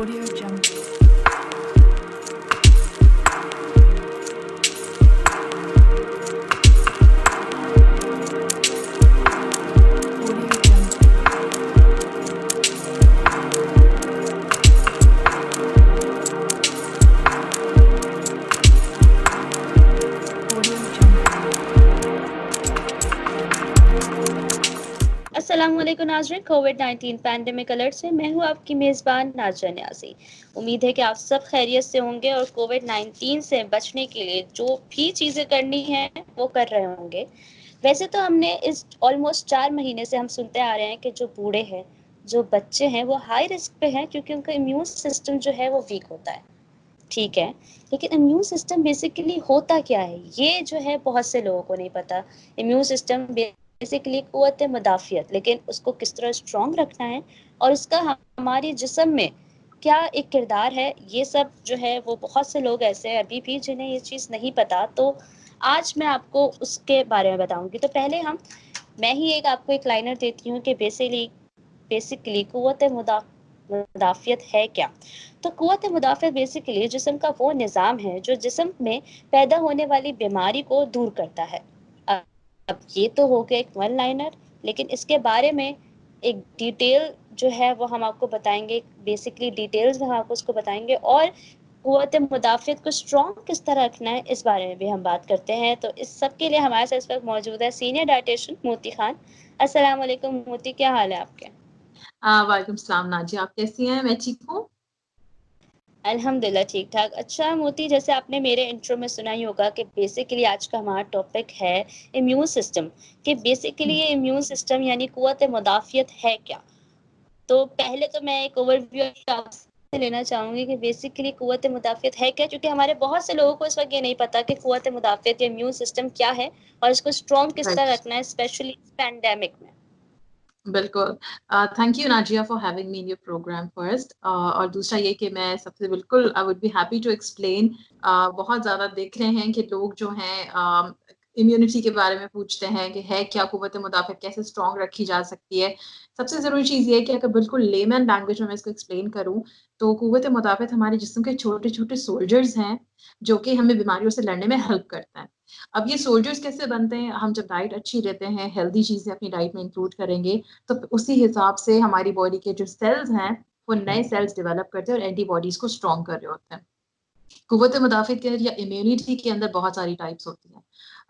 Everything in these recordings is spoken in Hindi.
Audio Jungle. Audio Jungle. Audio Jungle. अस्सलाम वालेकुम नाज़रीन, कोविड-19 पैंडेमिक अलर्ट से मैं हूँ आपकी मेज़बान नाज़रा न्याज़ी। उम्मीद है कि आप सब खैरियत से होंगे और कोविड-19 से बचने के लिए जो भी चीज़ें करनी हैं वो कर रहे होंगे। वैसे तो हमने इस ऑलमोस्ट 4 महीने से हम सुनते आ रहे हैं कि जो बूढ़े हैं, जो बच्चे हैं वो हाई रिस्क पे हैं क्योंकि उनका इम्यून सिस्टम जो है वो वीक होता है। ठीक है, लेकिन इम्यून सिस्टम बेसिकली होता क्या है? ये जो है बहुत से लोगों को नहीं पता। इम्यून सिस्टम बेसिकली क़ुव्वत मुदाफ़ियत, लेकिन उसको किस तरह स्ट्रॉन्ग रखना है और उसका हमारे जिस्म में क्या एक किरदार है, ये सब जो है वो बहुत से लोग ऐसे हैं अभी भी जिन्हें ये चीज़ नहीं पता। तो आज मैं आपको उसके बारे में बताऊँगी। तो पहले मैं ही आपको एक लाइनर देती हूँ कि बेसिकली क़ुव्वत मुदाफ़ियत है क्या? तो क़ुव्वत मुदाफ़ियत बेसिकली जिस्म का वो निज़ाम है जो जिस्म में पैदा होने वाली बीमारी को दूर करता है। अब ये तो हो गया एक वन लाइनर, लेकिन इसके बारे में एक डिटेल जो है वो हम आपको बताएँगे, बेसिकली डिटेल्स में हम आपको उसको बताएँगे और क़ुव्वत मुदाफ़ियत को स्ट्रॉन्ग किस तरह रखना है, इस बारे में भी हम बात करते हैं। तो इस सब के लिए हमारे साथ इस वक़्त मौजूद है सीनियर डायटीशियन मोती खान। अस्सलाम वालेकुम मोती, क्या हाल है आपके? वालेकुम सलाम नाजी, आप कैसी हैं? मैं ठीक हूँ। अल्हम्दुलिल्लाह ठीक-ठाक। अच्छा मोती, जैसे आपने मेरे इंट्रो में सुना ही होगा कि बेसिकली आज का हमारा टॉपिक है इम्यून सिस्टम, कि बेसिकली ये इम्यून सिस्टम यानी क़ुव्वत मुदाफ़ियत है क्या? तो पहले तो मैं एक ओवरव्यू आपसे लेना चाहूँगी कि बेसिकली क़ुव्वत मुदाफ़ियत है क्या? क्योंकि हमारे बहुत से लोगों को इस वक़्त ये नहीं पता कि क़ुव्वत मुदाफ़ियत या इम्यून सिस्टम क्या है और इसको स्ट्रॉन्ग किस तरह राइट, रखना है, स्पेशली इस पैंडेमिक में। बिल्कुल। Thank you Nazia for having me in your programme first. और दूसरा ये कि मैं सबसे बिल्कुल I would be happy to explain. बहुत ज़्यादा देख रहे हैं कि लोग जो हैं इम्यूनिटी के बारे में पूछते हैं कि है क्या क़ुव्वत मुदाफ़ियत, कैसे स्ट्रॉन्ग रखी जा सकती है। सबसे ज़रूरी चीज़ ये है कि अगर बिल्कुल लेमन लैंग्वेज में मैं इसको एक्सप्लेन करूँ, तो क़ुव्वत मुदाफ़ियत हमारे जिस्म के छोटे-छोटे सोल्जर्स हैं, जो कि हमें बीमारियों से लड़ने में हेल्प करते हैं। अब ये सोल्जर्स कैसे बनते हैं? हम जब डाइट अच्छी लेते हैं, हेल्दी चीज़ें अपनी डाइट में इंक्लूड करेंगे, तो उसी हिसाब से हमारी बॉडी के जो सेल्स हैं, वो नए सेल्स डेवलप करते हैं और एंटीबॉडीज़ को स्ट्रॉन्ग कर रहे होते हैं। क़ुव्वत मुदाफ़ियत के अंदर या इम्यूनिटी के अंदर बहुत सारी टाइप्स होती हैं।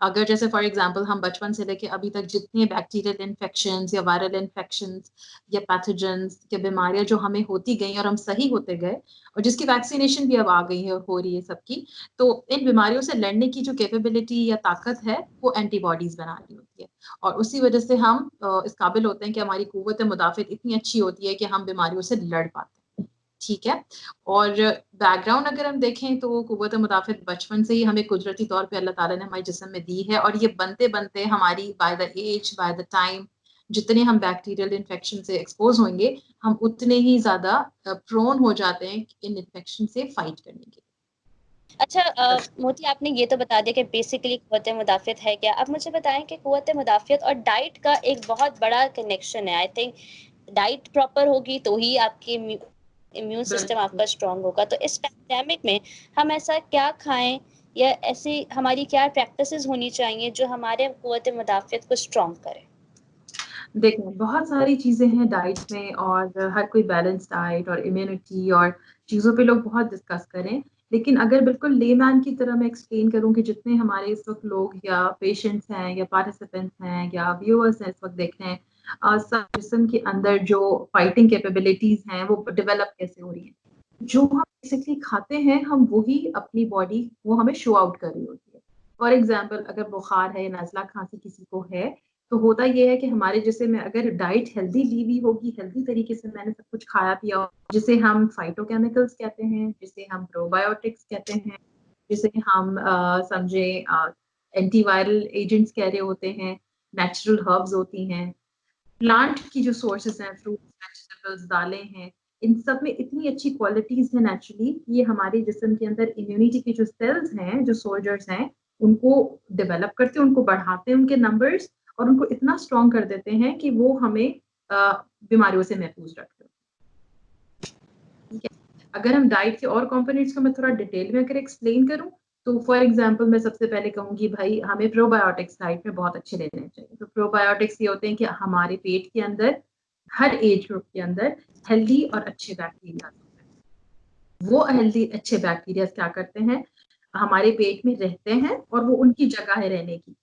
अगर जैसे फॉर एग्ज़ाम्पल हम बचपन से लेके अभी तक जितने बैक्टीरियल इन्फेक्शंस या वायरल इन्फेक्शंस या पैथोजेंस या बीमारियाँ जो हमें होती गई और हम सही होते गए और जिसकी वैक्सीनेशन भी अब आ गई है और हो रही है सबकी, तो इन बीमारियों से लड़ने की जो कैपेबिलिटी या ताकत है, वो एंटीबॉडीज़ बना रही होती है। और उसी वजह से हम इस काबिल होते हैं कि हमारी क़ुव्वत मुदाफ़ियत इतनी अच्छी होती है कि हम बीमारियों से लड़ पाते हैं। ठीक है? और बैकग्राउंड अगर हम देखें तो क़ुव्वत मुदाफ़ियत बचपन से ही हमें कुदरती तौर पे अल्लाह ताला ने हमारे जिस्म में दी है और ये बनते-बनते हमारी by the age, by the time जितने हम बैक्टीरियल इन्फेक्शन से एक्सपोज़ होंगे, हम उतने ही ज़्यादा प्रोन हो जाते हैं इन इन्फेक्शन से फाइट करने के। अच्छा मोती, आपने ये तो बता दिया कि बेसिकली क़ुव्वत मुदाफ़ियत है क्या? अब मुझे बताएँ कि क़ुव्वत मुदाफ़ियत और डाइट का एक बहुत बड़ा कनेक्शन है। आई थिंक डाइट प्रॉपर होगी तो ही आपकी इम्यून सिस्टम बिल्कुल। आपका स्ट्रॉन्ग होगा। तो इस पैंडेमिक में हम ऐसा क्या खाएँ या ऐसी हमारी क्या प्रैक्टिसेज़ होनी चाहिए जो हमारे क़ुव्वत मुदाफ़ियत को स्ट्रॉन्ग करें? देखें, बहुत सारी चीज़ें हैं डाइट में और हर कोई बैलेंस डाइट और इम्यूनिटी और चीज़ों पे लोग बहुत डिस्कस करें। लेकिन अगर बिल्कुल लेमैन की तरह मैं एक्सप्लेन करूँ कि जितने हमारे इस वक़्त लोग या पेशेंट्स हैं या पार्टिसिपेंट्स हैं या व्यूअर्स हैं इस वक़्त देख रहे हैं, सब जिस्म के अंदर जो फाइटिंग कैपेबिलिटीज़ हैं, वो डेवलप कैसे हो रही हैं। जो हम बेसिकली खाते हैं, हम वही अपनी बॉडी वो हमें शो आउट कर रही होती है। फॉर एग्ज़ाम्पल अगर बुखार है, नज़ला, खाँसी किसी को है, तो होता ये है कि हमारे जिस्म में अगर डाइट हेल्दी ली हुई होगी, हेल्दी तरीके से मैंने सब कुछ खाया पिया हो, जिसे हम फाइटोकेमिकल्स कहते हैं, जिसे हम प्रोबायोटिक्स कहते हैं, जिसे हम समझें एंटीवायरल एजेंट्स कह रहे होते हैं, नेचुरल हर्ब्स होती हैं, प्लांट की जो सोर्सेज़ हैं, फ्रूट्स, वेजिटेबल्स, दालें हैं, इन सब में इतनी अच्छी क्वालिटीज़ हैं नेचुरली, ये हमारे जिस्म के अंदर इम्यूनिटी के जो सेल्स हैं, जो सोल्जर्स हैं, उनको डेवलप करते हैं, उनको बढ़ाते हैं उनके नंबर्स और उनको इतना स्ट्रॉन्ग कर देते हैं कि वो हमें बीमारियों से महफूज़ रखते हैं। ठीक है? अगर हम डाइट के और कंपोनेंट्स को मैं थोड़ा डिटेल में अगर एक्सप्लेन करूं, तो फॉर एग्जांपल मैं सबसे पहले कहूंगी भाई हमें प्रोबायोटिक्स डाइट में बहुत अच्छे लेने चाहिए। तो प्रोबायोटिक्स ये होते हैं कि हमारे पेट के अंदर हर एज ग्रुप के अंदर हेल्दी और अच्छे बैक्टीरिया होते हैं। वो हेल्दी अच्छे बैक्टीरिया क्या करते हैं, हमारे पेट में रहते हैं और वो उनकी जगह है रहने की।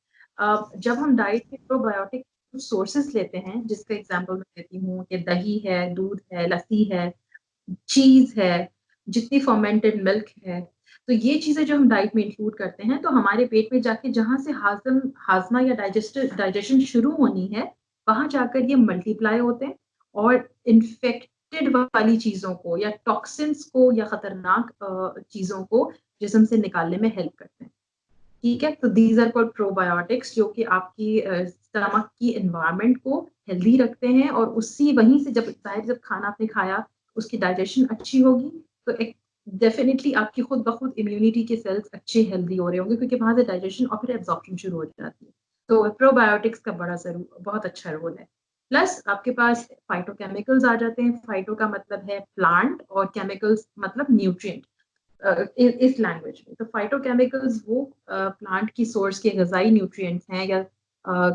जब हम डाइट में प्रोबायोटिक सोर्सेस लेते हैं, जिसका एग्जांपल मैं देती हूँ कि दही है, दूध है, लस्सी है, चीज है, जितनी फर्मेंटेड मिल्क है, तो ये चीजें जो हम डाइट में इंक्लूड करते हैं तो हमारे पेट में जाके जहां से हाजमा या डाइजेशन शुरू होनी है, वहां जाकर ये मल्टीप्लाई होते हैं और इन्फेक्टेड वाली चीजों को या टॉक्सिन्स को या खतरनाक चीजों को जिस्म से निकालने में हेल्प करते हैं। ठीक है, तो दीज आर कॉल्ड प्रोबायोटिक्स, जो कि आपकी स्टमक की एनवायरनमेंट को हेल्दी रखते हैं और उसी वहीं से जब खाना आपने खाया उसकी डाइजेशन अच्छी होगी तो एक डेफिनेटली आपकी खुद ब खुद इम्यूनिटी के सेल्स अच्छे हेल्दी हो रहे होंगे, क्योंकि वहां से डाइजेशन और फिर एब्जॉर्प्शन शुरू हो जाती है। तो प्रोबायोटिक्स का बहुत अच्छा रोल है। प्लस आपके पास फाइटोकेमिकल्स आ जाते हैं। फाइटो का मतलब है प्लांट और केमिकल्स मतलब न्यूट्रिएंट इस लैंग्वेज में। तो फाइटोकेमिकल्स वो प्लांट की सोर्स के गजाई न्यूट्रिएंट्स हैं या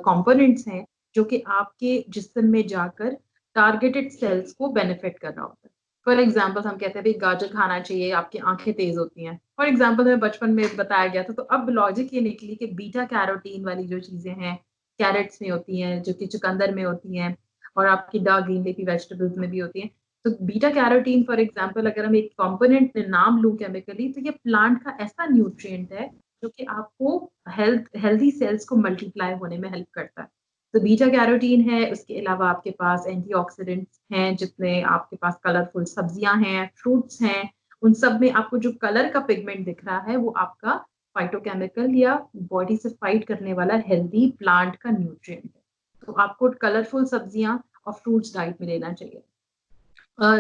कंपोनेंट्स हैं जो कि आपके जिस्म में जाकर टारगेटेड सेल्स को बेनिफिट कर रहा होता है। फॉर एग्जाम्पल हम कहते हैं भाई गाजर खाना चाहिए, आपकी आंखें तेज होती हैं, फॉर एग्जाम्पल हमें बचपन में बताया गया था। तो अब लॉजिक ये निकली कि बीटा कैरोटीन वाली जो चीजें हैं कैरेट्स में होती हैं, जो कि चुकंदर में होती हैं और आपकी डार्क ग्रीन लीफी वेजिटेबल्स में भी होती हैं। तो बीटा कैरोटीन फॉर एग्जांपल अगर हम एक कंपोनेंट नाम लूं केमिकली, तो ये प्लांट का ऐसा न्यूट्रिएंट है जो कि आपको हेल्दी सेल्स को मल्टीप्लाई होने में हेल्प करता है। तो बीटा कैरोटीन है, उसके अलावा आपके पास एंटीऑक्सीडेंट्स हैं, जितने आपके पास कलरफुल सब्जियां हैं, फ्रूट्स हैं, उन सब में आपको जो कलर का पिगमेंट दिख रहा है वो आपका फाइटोकेमिकल या बॉडी से फाइट करने वाला हेल्दी प्लांट का न्यूट्रिएंट है। तो आपको कलरफुल सब्जियां और फ्रूट्स डाइट में लेना चाहिए।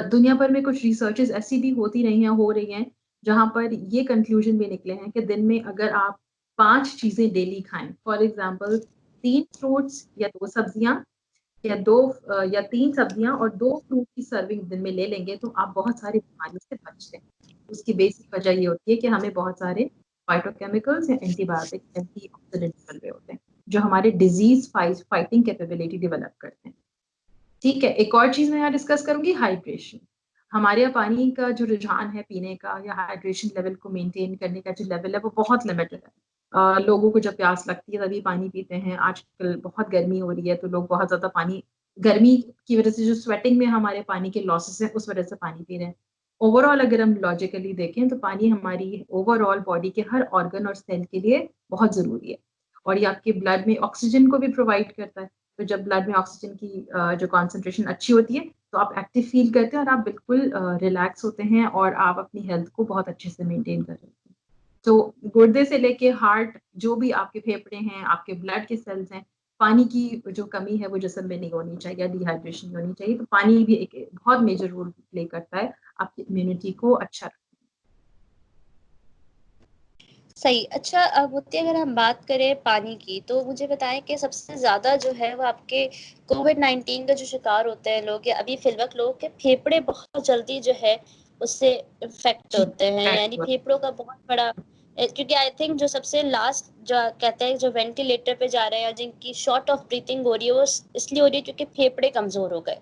दुनिया भर में कुछ रिसर्चेस ऐसी भी होती रही हैं, हो रही हैं, जहां पर ये कंक्लूजन भी निकले हैं कि दिन में अगर आप 5 चीजें डेली खाएं, फॉर एग्जांपल 3 फ्रूट्स या 2 सब्जियां या 3 सब्जियां और 2 फ्रूट की सर्विंग दिन में ले लेंगे तो आप बहुत सारी बीमारियों से बचते हैं। उसकी बेसिक वजह ये होती है कि हमें बहुत सारे फाइटोकेमिकल्स या एंटीबायोटिक्स एंटीऑक्सीडेंट्स मिल रहे होते हैं जो हमारे डिजीज फाइटिंग कैपेबिलिटी डेवलप करते हैं। ठीक है, एक और चीज मैं यहाँ डिस्कस करूंगी, हाइड्रेशन। हमारे यहाँ पानी का जो रुझान है पीने का या हाइड्रेशन लेवल को मेंटेन करने का जो लेवल है वो बहुत लिमिटेड है। लोगों को जब प्यास लगती है तभी पानी पीते हैं। आजकल बहुत गर्मी हो रही है तो लोग बहुत ज्यादा पानी, गर्मी की वजह से जो स्वेटिंग में हमारे पानी के लॉसेस हैं उस वजह से पानी पी रहे हैं। ओवरऑल अगर हम लॉजिकली देखें तो पानी हमारी ओवरऑल बॉडी के हर ऑर्गन और सेल के लिए बहुत जरूरी है और ये आपके ब्लड में ऑक्सीजन को भी प्रोवाइड करता है। तो जब ब्लड में ऑक्सीजन की जो कॉन्सेंट्रेशन अच्छी होती है तो आप एक्टिव फील करते हैं और आप बिल्कुल रिलैक्स होते हैं और आप अपनी हेल्थ को बहुत अच्छे से मेंटेन कर रहे हैं। तो गुर्दे से लेके हार्ट, जो भी आपके फेफड़े हैं, आपके ब्लड के सेल्स हैं, पानी की जो कमी है वो जिस्म में नहीं होनी चाहिए या डिहाइड्रेशन नहीं होनी चाहिए। तो पानी भी एक बहुत मेजर रोल प्ले करता है आपकी इम्यूनिटी को अच्छा रखने। सही। अच्छा, अब होती अगर हम बात करें पानी की, तो मुझे बताएं कि सबसे ज़्यादा जो है वो आपके कोविड-19 का जो शिकार होते हैं लोग, या अभी फिलवक लोगों के फेफड़े बहुत जल्दी जो है उससे इन्फेक्ट होते हैं, यानी फेफड़ों का बहुत बड़ा, क्योंकि आई थिंक जो सबसे लास्ट जो कहते हैं जो वेंटिलेटर पे जा रहे हैं, जिनकी शॉर्ट ऑफ ब्रीथिंग हो रही है, वो इसलिए हो रही है क्योंकि फेफड़े कमज़ोर हो गए।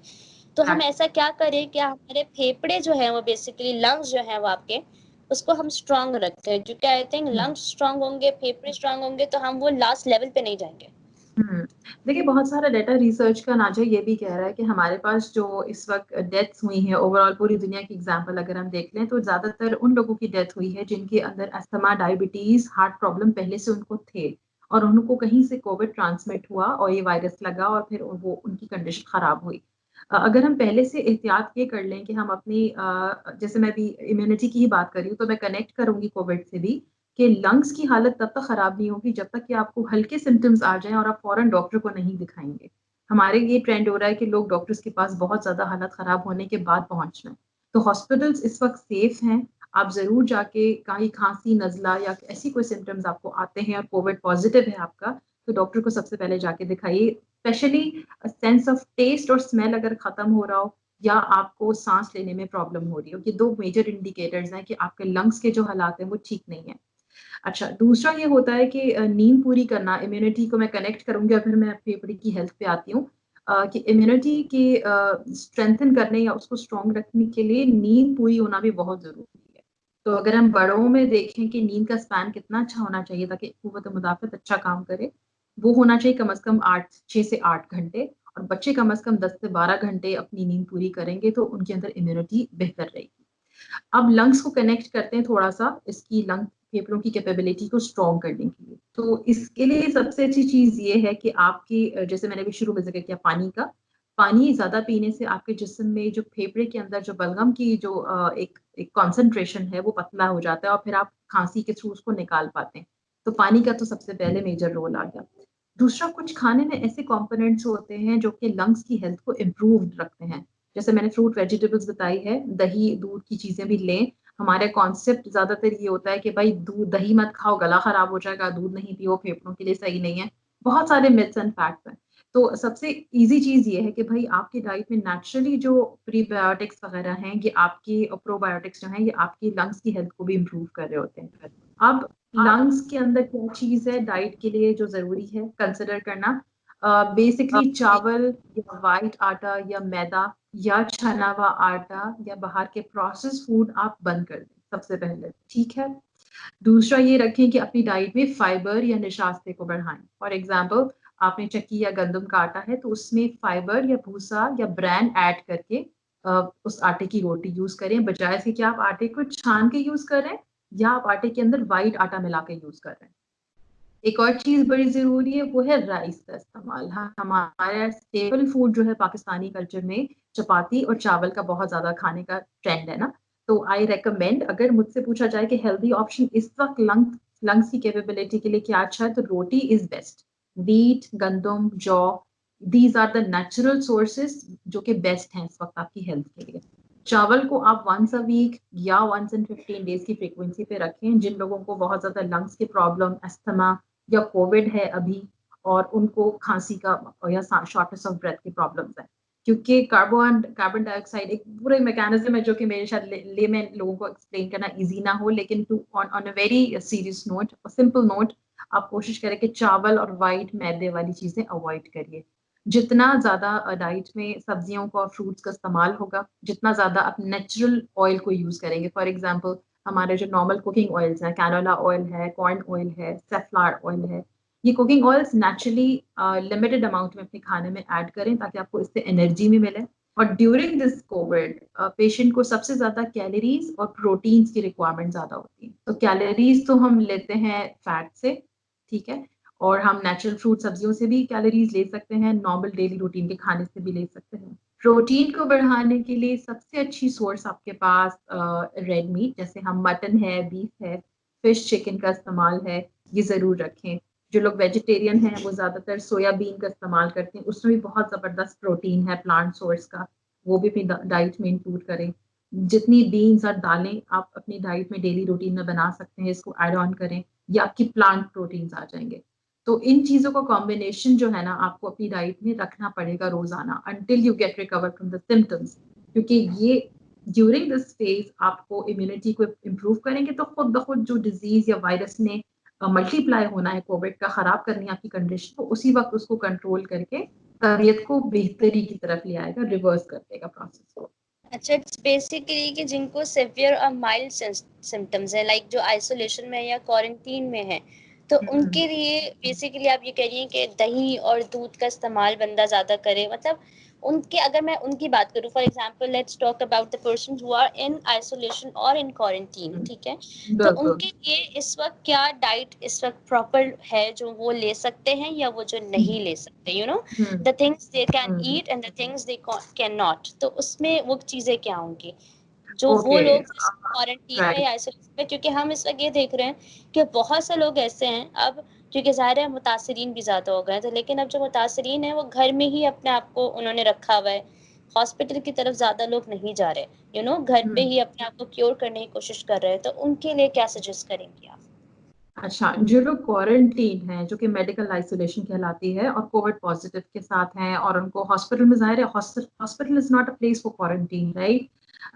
तो हम ऐसा क्या करें कि हमारे फेफड़े जो हैं वो बेसिकली लंग्स जो हैं वो आपके, उसको हम स्ट्रांग रखते हैं, क्योंकि आई थिंक लंग्स स्ट्रांग होंगे, फेफड़े स्ट्रांग होंगे तो हम वो लास्ट लेवल पे नहीं जाएंगे। देखिए बहुत सारा डाटा रिसर्च का नाजा ये भी कह रहा है कि हमारे पास जो इस वक्त डेथ्स हुई हैं ओवरऑल पूरी दुनिया की एग्जांपल अगर हम देख लें तो ज्यादातर उन लोगों की डेथ हुई है जिनके अंदर अस्थमा, डायबिटीज, हार्ट प्रॉब्लम पहले से उनको थे और उनको कहीं से कोविड ट्रांसमिट हुआ और ये वायरस लगा और फिर वो उनकी कंडीशन खराब हुई। अगर हम पहले से एहतियात ये कर लें कि हम अपनी जैसे मैं भी इम्यूनिटी की ही बात कर रही हूँ तो मैं कनेक्ट करूंगी कोविड से भी, कि लंग्स की हालत तब तक खराब नहीं होगी जब तक कि आपको हल्के सिम्टम्स आ जाएं और आप फौरन डॉक्टर को नहीं दिखाएंगे। हमारे ये ट्रेंड हो रहा है कि लोग डॉक्टर्स के पास बहुत ज्यादा हालत खराब होने के बाद पहुंच रहे हैं। तो हॉस्पिटल्स इस वक्त सेफ हैं। आप जरूर जाके कहीं खांसी, नजला या ऐसी कोई सिम्टम्स आपको आते हैं और कोविड पॉजिटिव है आपका, तो डॉक्टर को सबसे पहले जाके दिखाइए। स्पेशली सेंस ऑफ टेस्ट और स्मेल अगर खत्म हो रहा हो या आपको सांस लेने में प्रॉब्लम हो रही हो। ये 2 मेजर इंडिकेटर्स हैं कि आपके लंग्स के जो हालात हैं वो ठीक नहीं है। अच्छा, दूसरा ये होता है कि नींद पूरी करना, इम्यूनिटी को मैं कनेक्ट करूँगी और फिर मैं फेफड़े की हेल्थ पे आती हूँ। कि इम्यूनिटी की स्ट्रेंथन करने या उसको स्ट्रॉन्ग रखने के लिए नींद पूरी होना भी बहुत ज़रूरी है। तो अगर हम बड़ों में देखें कि नींद का स्पैन कितना अच्छा होना चाहिए ताकि क़ुव्वत मुदाफ़अत अच्छा काम करे, वो होना चाहिए कम से कम 6 से 8 घंटे, और बच्चे कम से कम 10 से 12 घंटे अपनी नींद पूरी करेंगे तो उनके अंदर इम्यूनिटी बेहतर रहेगी। अब लंग्स को कनेक्ट करते हैं थोड़ा-सा, इसकी लंग फेफड़ों की कैपेबिलिटी को स्ट्रॉन्ग करने के लिए। तो इसके लिए सबसे अच्छी चीज़ ये है कि आपकी जैसे मैंने अभी शुरू में ज़िक्र किया पानी का, पानी ज़्यादा पीने से आपके जिस्म में जो फेफड़े के अंदर जो बलगम की जो एक एक कॉन्सन्ट्रेशन है वो पतला हो जाता है और फिर आप खाँसी के थ्रू उसको निकाल पाते हैं। तो पानी का तो सबसे पहले मेजर रोल आ गया। दूसरा, कुछ खाने में ऐसे कंपोनेंट्स होते हैं जो कि लंग्स की हेल्थ को इम्प्रूव्ड रखते हैं। जैसे मैंने फ्रूट वेजिटेबल्स बताई है, दही, दूध की चीज़ें भी लें। हमारे कॉन्सेप्ट ज़्यादातर ये होता है कि भाई दही मत खाओ, गला खराब हो जाएगा, दूध नहीं पियो, फेफड़ों के लिए सही नहीं है। बहुत सारे मिथ्स एंड फैक्ट्स हैं। तो सबसे ईज़ी चीज़ ये है कि भाई आपकी डाइट में नेचुरली जो प्रीबायोटिक्स वगैरह हैं, ये आपकी प्रोबायोटिक्स जो हैं, ये आपकी लंग्स की हेल्थ को भी इम्प्रूव कर रहे होते हैं। अब लंग्स के अंदर क्या चीज़ है डाइट के लिए जो ज़रूरी है कंसिडर करना, बेसिकली चावल या व्हाइट आटा या मैदा या छना हुआ आटा या बाहर के प्रोसेस्ड फूड आप बंद कर दें सबसे पहले, ठीक है? दूसरा ये रखें कि अपनी डाइट में फाइबर या निशास्ते को बढ़ाएं। फॉर एग्जाम्पल, आपने चक्की या गंदम का आटा है तो उसमें फाइबर या भूसा या ब्रान ऐड करके उस आटे की रोटी यूज करें, बजाय से कि आप आटे को छान के यूज करें या आप आटे के अंदर व्हाइट आटा मिला के यूज कर रहे हैं। एक और चीज़ बड़ी ज़रूरी है वो है राइस का इस्तेमाल। हमारा स्टेपल फूड जो है पाकिस्तानी कल्चर में चपाती और चावल का बहुत ज़्यादा खाने का ट्रेंड है ना। तो आई रिकमेंड, अगर मुझसे पूछा जाए कि हेल्दी ऑप्शन इस वक़्त लंग्स की कैपेबिलिटी के लिए क्या अच्छा है, तो रोटी इज़ बेस्ट। व्हीट, गंदम, जौ, these are the natural sources जो कि बेस्ट हैं इस वक़्त आपकी हेल्थ के लिए। चावल को आप वंस अ वीक या वंस इन 15 डेज़ की फ्रीक्वेंसी पे रखें। जिन लोगों को बहुत ज़्यादा लंग्स की प्रॉब्लम, अस्थमा या कोविड है अभी, और उनको खांसी का या शॉर्टनेस ऑफ ब्रेथ की प्रॉब्लम्स है, क्योंकि कार्बन डाइऑक्साइड एक पूरे मैकेनिज्म है जो कि मेरे शायद लेमैन लोगों को एक्सप्लेन करना इजी ना हो, लेकिन to on on a very serious note, simple note, आप कोशिश करें कि चावल और वाइट मैदे वाली चीजें अवॉइड करिए। जितना ज्यादा डाइट में सब्जियों का और फ्रूट्स का इस्तेमाल होगा, जितना ज्यादा आप नेचुरल ऑयल को यूज करेंगे। फॉर एग्जाम्पल, हमारे जो नॉर्मल कुकिंग ऑयल्स हैं, कैनोला ऑयल है, कॉर्न ऑयल है, सेफ्लॉर ऑयल है, ये cooking oils naturally limited amount में अपने खाने में ऐड करें ताकि आपको इससे एनर्जी भी मिले। और ड्यूरिंग दिस कोविड पेशेंट को सबसे ज्यादा कैलोरीज और प्रोटीन्स की रिक्वायरमेंट ज्यादा होती है। तो कैलोरीज तो हम लेते हैं फैट से, ठीक है, और हम नेचुरल फ्रूट सब्जियों से भी कैलोरीज ले सकते हैं, नॉर्मल डेली रूटीन के खाने से भी ले सकते हैं। प्रोटीन को बढ़ाने के लिए सबसे अच्छी सोर्स आपके पास रेड मीट, जैसे हम मटन है, बीफ है, फिश, चिकन का इस्तेमाल है, ये ज़रूर रखें। जो लोग वेजिटेरियन हैं वो ज़्यादातर सोयाबीन का इस्तेमाल करते हैं, उसमें भी बहुत ज़बरदस्त प्रोटीन है प्लांट सोर्स का, वो भी अपनी डाइट में इंक्लूड करें। जितनी बीन्स और दालें आप अपनी डाइट में डेली रूटीन में बना सकते हैं, इसको ऐड ऑन करें, ये आपकी प्लांट प्रोटीन्स आ जाएंगे। तो इन चीज़ों का कॉम्बिनेशन जो है ना आपको अपनी डाइट में रखना पड़ेगा रोज़ाना until you get recover from the symptoms, क्योंकि ये ड्यूरिंग दिस फेज आपको इम्यूनिटी को इम्प्रूव करेंगे, तो खुद ब खुद जो डिजीज या वायरस ने मल्टीप्लाई होना है, कोविड का खराब करनी है आपकी कंडीशन, तो उसी वक्त उसको कंट्रोल करके तबीयत को बेहतरी की तरफ ले आएगा, रिवर्स कर देगा प्रोसेस को। अच्छा, इट्स बेसिकली कि जिनको सिवियर और माइल्ड सिम्टम्स है, लाइक जो आइसोलेशन में या क्वारंटीन में है, तो उनके लिए बेसिकली आप ये कह रही हैं कि दही और दूध का इस्तेमाल बंदा ज्यादा करे। मतलब उनके, अगर मैं उनकी बात करूं, for example let's talk about the person who are in isolation और इन क्वारंटीन, ठीक है, तो बिल्कुल। उनके लिए इस वक्त क्या डाइट इस वक्त प्रॉपर है जो वो ले सकते हैं या वो जो नहीं ले सकते, you know, the things they can eat and the things they can not, तो उसमें वो चीजें क्या होंगी जो वो ओके, लोग क्वारंटीन में राइट। या आइसोलेशन में, क्योंकि हम इस वक्त ये देख रहे हैं कि बहुत से लोग ऐसे हैं अब, क्योंकि ज़ाहिर है मुतासरीन भी ज़्यादा हो गए हैं, तो लेकिन अब जो मुतासरीन है वो घर में ही अपने आप को उन्होंने रखा हुआ है, हॉस्पिटल की तरफ ज़्यादा लोग नहीं जा रहे, यू नो, घर पे ही अपने आप को क्योर करने की कोशिश कर रहे हैं, तो उनके लिए क्या सजेस्ट करेंगे आप? अच्छा, जो लोग क्वारंटीन हैं, जो कि मेडिकल आइसोलेशन कहलाती है और कोविड पॉजिटिव के साथ हैं और उनको हॉस्पिटल में, ज़ाहिर है hospital is not a place for quarantine, right?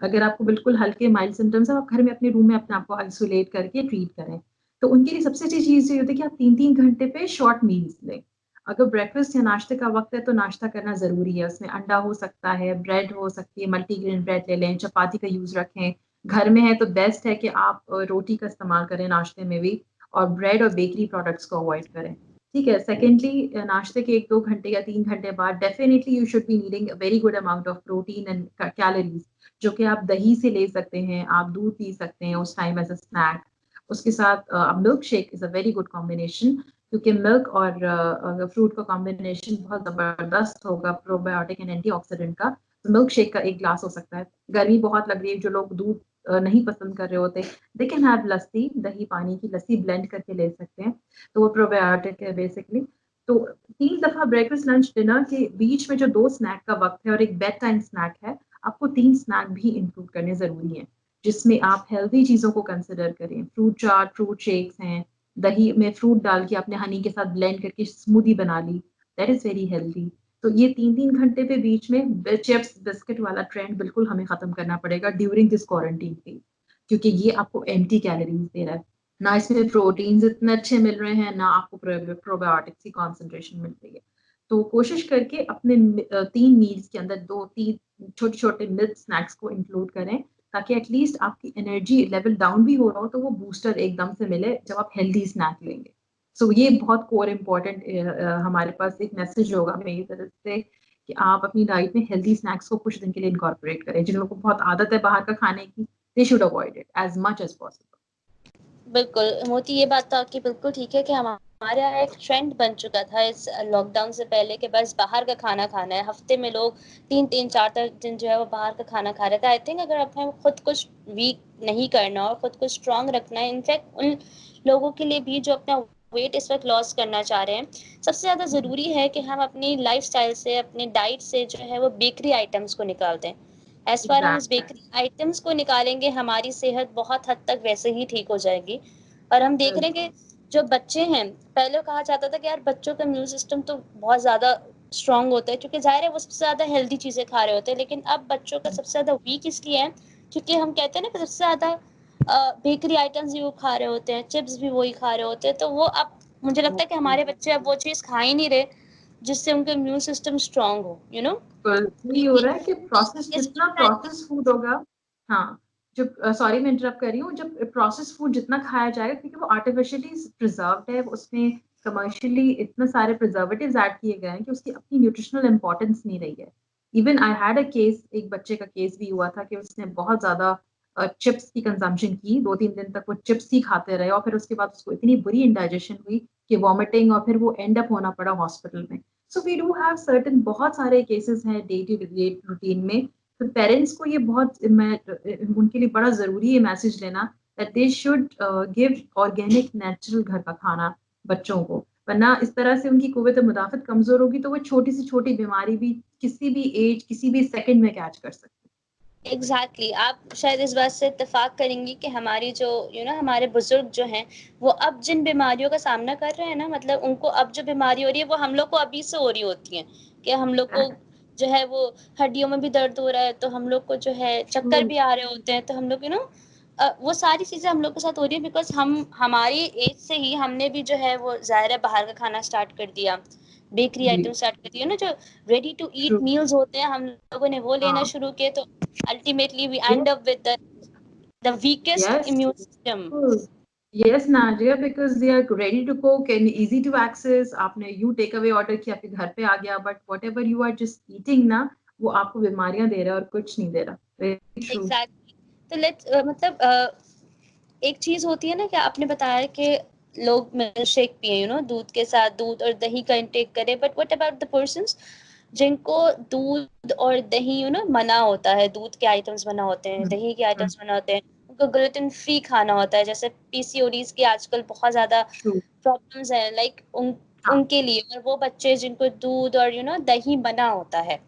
अगर आपको बिल्कुल हल्के माइल्ड सिम्टम्स है, आप घर में अपने रूम में अपने आप को आइसोलेट करके ट्रीट करें। तो उनके लिए सबसे अच्छी चीज़ ये होती है कि आप 3-3 घंटे पे शॉर्ट मील्स लें। अगर ब्रेकफास्ट या नाश्ते का वक्त है तो नाश्ता करना ज़रूरी है। उसमें अंडा हो सकता है, ब्रेड हो सकती है, मल्टीग्रेन ब्रेड ले लें, चपाती का यूज़ रखें। घर में है तो बेस्ट है कि आप रोटी का इस्तेमाल करें नाश्ते में भी, और ब्रेड और बेकरी प्रोडक्ट्स को अवॉइड करें। ठीक है। सेकेंडली, नाश्ते के 1-2 घंटे या 3 घंटे बाद definitely you should be needing a very good amount of protein and calories, जो कि आप दही से ले सकते हैं, आप दूध पी सकते हैं उस टाइम एज अ स्नैक। उसके साथ milk shake is a very good combination, क्योंकि मिल्क और फ्रूट का कॉम्बिनेशन बहुत ज़बरदस्त होगा प्रोबायोटिक एंड एंटीऑक्सीडेंट का। तो मिल्क शेक का 1 ग्लास हो सकता है। गर्मी बहुत लग रही है, जो लोग दूध नहीं पसंद कर रहे होते, दे कैन हैव लस्सी, दही पानी की लस्सी ब्लेंड करके ले सकते हैं, तो वो प्रोबायोटिक है बेसिकली। तो 3 दफ़ा ब्रेकफास्ट, लंच, डिनर के बीच में जो 2 स्नैक का वक़्त है और एक बेड टाइम स्नैक है, आपको 3 स्नैक भी इंक्लूड करने ज़रूरी हैं, जिसमें आप हेल्दी चीज़ों को कंसिडर करें। फ्रूट चाट, फ्रूट शेक्स हैं, दही में फ्रूट डाल के आपने हनी के साथ ब्लेंड करके स्मूदी बना ली, दैट इज़ वेरी हेल्दी। तो ये 3-3 घंटे के बीच में चिप्स, बिस्किट वाला ट्रेंड बिल्कुल हमें खत्म करना पड़ेगा ड्यूरिंग दिस क्वारंटीन फेज, क्योंकि ये आपको एम्प्टी कैलोरीज दे रहा है। ना इसमें प्रोटीन्स इतने अच्छे मिल रहे हैं, ना आपको प्रोबायोटिक्स की कॉन्सेंट्रेशन मिल रही है। तो कोशिश करके अपने 3 मील्स के अंदर 2-3 छोटे-छोटे मिल्क स्नैक्स को इंक्लूड करें, ताकि एटलीस्ट आपकी एनर्जी लेवल डाउन भी हो रहा हो, तो वो बूस्टर एकदम से मिले जब आप हेल्दी स्नैक लेंगे। सो ये बहुत कोर इम्पोर्टेंट हमारे पास एक मैसेज होगा मेरी तरफ से, कि आप अपनी डाइट में हेल्दी स्नैक्स को कुछ दिन के लिए इनकॉर्पोरेट करें। जिन लोगों को बहुत आदत है बाहर का खाने की, they should avoid it as much as possible. बिल्कुल, मोती, ये बात तो आपकी बिल्कुल ठीक है कि हमारे यहाँ एक ट्रेंड बन चुका था इस लॉकडाउन से पहले कि बस बाहर का खाना खाना है। हफ्ते में लोग 3-3 4-4 दिन जो है वो बाहर का खाना खा रहे थे। आई थिंक अगर हमें खुद को वीक नहीं करना और खुद को स्ट्रॉन्ग रखना है, इनफैक्ट उन लोगों के लिए भी जो अपना वेट इस वक़्त लॉस करना चाह रहे हैं, सबसे ज़्यादा ज़रूरी है कि हम अपनी लाइफ़स्टाइल से, अपनी डाइट से जो है वो बेकरी आइटम्स को निकाल दें। एज़ फार हम इस एग्जैक्टली। बेकरी आइटम्स को निकालेंगे, हमारी सेहत बहुत हद तक वैसे ही ठीक हो जाएगी। और हम देख रहे हैं कि जो बच्चे हैं, पहले कहा जाता था कि यार बच्चों का इम्यून सिस्टम तो बहुत ज़्यादा स्ट्रॉन्ग होता है, क्योंकि ज़ाहिर है वो सबसे ज़्यादा हेल्दी चीज़ें खा रहे होते हैं। लेकिन अब बच्चों का सबसे ज़्यादा वीक इसलिए है क्योंकि हम कहते हैं ना कि सबसे ज़्यादा बेकरी आइटम्स भी वो खा रहे होते हैं, चिप्स भी वही खा रहे होते हैं। तो वो अब मुझे लगता है कि हमारे बच्चे अब वो चीज़ खा ही नहीं रहे जिससे उनका इम्यून सिस्टम स्ट्रॉन्ग हो, यू नो? यही हो रहा है कि प्रोसेस, ये जितना सोचना है। प्रोसेस फूड होगा, हाँ, जो सॉरी मैं इंटरप्ट कर रही हूँ, जब प्रोसेस फूड जितना खाया जाएगा, क्योंकि वो आर्टिफिशियली प्रिजर्व्ड है, उसमें कमर्शियली इतने सारे प्रिजर्वेटिव्स ऐड किए गए हैं कि उसकी अपनी न्यूट्रिशनल इंपॉर्टेंस नहीं रही है। Even I had a case, एक बच्चे का केस भी हुआ था कि उसने बहुत ज्यादा चिप्स की कंजम्पशन की, 2-3 दिन तक वो चिप्स ही खाते रहे, और फिर उसके बाद उसको इतनी बुरी इंडाइजेशन हुई कि वॉमिटिंग, और फिर वो एंड अप होना पड़ा हॉस्पिटल में। So we do have certain, बहुत सारे केसेस हैं डे टू डे रूटीन में। तो पेरेंट्स को ये बहुत, मैं उनके लिए बड़ा ज़रूरी है मैसेज लेना, that they should give organic natural घर का खाना बच्चों को, वरना इस तरह से उनकी कुव्वत मुदाफ़त कमज़ोर होगी, तो वो छोटी से छोटी बीमारी भी किसी भी एज, किसी भी सेकंड में कैच कर सकते एग्जैक्टली आप शायद इस बात से इत्तेफाक करेंगी कि हमारी जो हमारे बुजुर्ग जो हैं, वो अब जिन बीमारियों का सामना कर रहे हैं ना, मतलब उनको अब जो बीमारी हो रही है वो हम लोग को अभी से हो रही होती है, कि हम लोग को हैं। जो है वो हड्डियों में भी दर्द हो रहा है, तो हम लोग को जो है चक्कर भी आ रहे होते हैं, तो हम लोग वो सारी चीजें हम लोग के साथ हो रही है बिकॉज हम हमारी एज से ही हमने भी जो है वो ज़ाहिर है बाहर का खाना स्टार्ट कर दिया, बेकरी जी, आइटम स्टार्ट कर दिया ना, जो ready to true. Eat meals होते हैं हम लोगों ने वो लेना हाँ, शुरू किए, तो ultimately we ये, end up with the weakest yes, immune system. Yes Nazia, because they are ready to cook and easy to access. आपने यू टेक अवे ऑर्डर किया, आपके घर पे आ गया, but whatever you are just eating ना, वो आपको बीमारियां दे रहा है और कुछ नहीं दे रहा। Very true. Exactly. तो लेट्स मतलब एक चीज होती है ना कि आपने बताया कि लोग मिल्क शेक पिए, दूध के साथ दूध और दही का इंटेक करें, but what about the persons जिनको दूध और दही मना होता है, दूध के आइटम्स मना होते हैं, दही के आइटम्स मना होते हैं, उनको ग्लूटेन फ्री खाना होता है, जैसे पीसीओडीज की आजकल बहुत ज्यादा ट्रू। प्रॉब्लम्स हैं, लाइक हाँ, उनके लिए, और वो बच्चे जिनको दूध और दही मना होता है,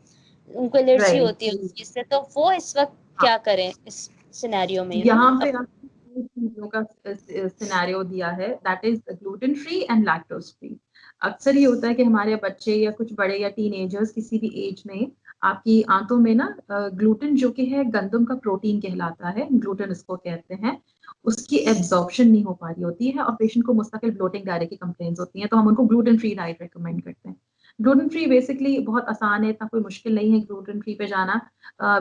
उनको एलर्जी राइट। होती है उस चीज से, तो वो इस वक्त हाँ, क्या करें इस सिनेरियो में यहाँ पे अब? दो चीजों का सिनेरियो दिया है, that is gluten free and lactose free. अक्सर ये होता है कि हमारे बच्चे या कुछ बड़े या टीनेजर्स किसी भी एज में आपकी आंतों में ना ग्लूटेन जो कि है गंदम का प्रोटीन कहलाता है, ग्लूटेन इसको कहते हैं, उसकी एब्जॉर्प्शन नहीं हो पा रही होती है और पेशेंट को मुस्तकिल ब्लोटिंग डायरिया की कंप्लेंट्स होती हैं, तो हम उनको ग्लूटेन फ्री डाइट रिकमेंड करते हैं। ग्लूटेन फ्री बेसिकली बहुत आसान है, इतना कोई मुश्किल नहीं है ग्लूटेन फ्री पे जाना।